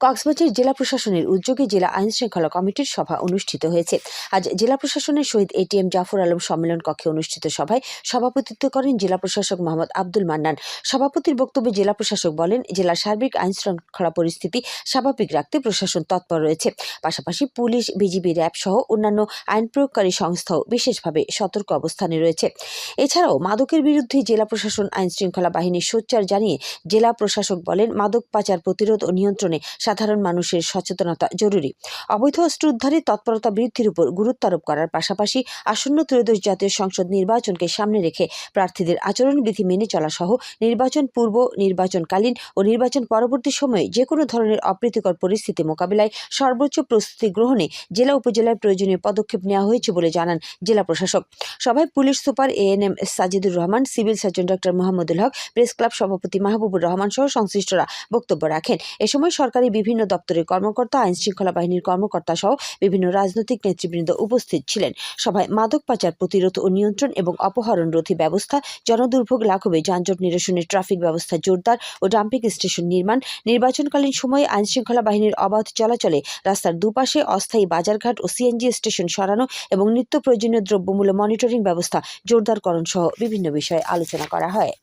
কক্সবাজার জেলা প্রশাসনের উদ্যোগে জেলা আইন শৃঙ্খলা কমিটির সভা অনুষ্ঠিত হয়েছে। আজ জেলা প্রশাসনের শহীদ এটিএম জাফর আলম সম্মেলন কক্ষে অনুষ্ঠিত সভায় সভাপতিত্ব করেন জেলা প্রশাসক মোহাম্মদ আব্দুল মান্নান। সভাপতির বক্তব্যে জেলা প্রশাসক বলেন, জেলার সার্বিক আইন শৃঙ্খলা পরিস্থিতি স্বাভাবিক রাখতে প্রশাসন তৎপর রয়েছে। পাশাপাশি পুলিশ, বিজিবি, র্যাব সহ অন্যান্য আইন প্রয়োগকারী সংস্থাও বিশেষভাবে সতর্ক অবস্থানে রয়েছে। এছাড়াও মাদকের বিরুদ্ধে জেলা প্রশাসন আইন শৃঙ্খলা বাহিনীর সোচ্চার জানিয়ে জেলা প্রশাসক বলেন, মাদক পাচার প্রতিরোধ ও নিয়ন্ত্রণে সাধারণ মানুষের সচেতনতা জরুরি। অবৈধ অস্ত্র উদ্ধারে তৎপরতা বৃদ্ধির উপর গুরুত্ব আরোপ করার পাশাপাশি আসন্ন ত্রয়োদশ জাতীয় সংসদ নির্বাচনকে সামনে রেখে প্রার্থীদের আচরণবিধি মেনে চলা সহ নির্বাচন পূর্ব, নির্বাচনকালীন ও নির্বাচন পরবর্তী সময়ে যে কোনো ধরনের অপ্রীতিকর পরিস্থিতি মোকাবিলায় সর্বোচ্চ প্রস্তুতি গ্রহণে জেলা উপজেলায় প্রয়োজনীয় পদক্ষেপ নেওয়া হয়েছে বলে জানান জেলা প্রশাসক। সভায় police super ANM Sajidur Rahman, civil surgeon doctor Mohammadul Haque, press club সভাপতি মাহবুবুর রহমান সহ সংশ্লিষ্টরা বক্তব্য রাখেন। এ সময় সরকারি বিভিন্ন দপ্তরের কর্মকর্তা, আইন শৃঙ্খলা বাহিনীর কর্মকর্তা সহ বিভিন্ন রাজনৈতিক নেতৃবৃন্দ উপস্থিত ছিলেন। সভায় মাদক পাচার প্রতিরোধ ও নিয়ন্ত্রণ এবং অপহরণ রোধী ব্যবস্থা, জনদুর্ভোগ লাঘবে যানজট নিরসনে ট্রাফিক ব্যবস্থা জোরদার ও ডাম্পিং স্টেশন নির্মাণ, নির্বাচনকালীন সময়ে আইন শৃঙ্খলা বাহিনীর অবাধ চলাচলে রাস্তার দুপাশে অস্থায়ী বাজারঘাট ও সিএনজি স্টেশন সরানো এবং নিত্য প্রয়োজনীয় দ্রব্যমূল্য মনিটরিং ব্যবস্থা জোরদারকরণ সহ বিভিন্ন বিষয়ে আলোচনা করা হয়।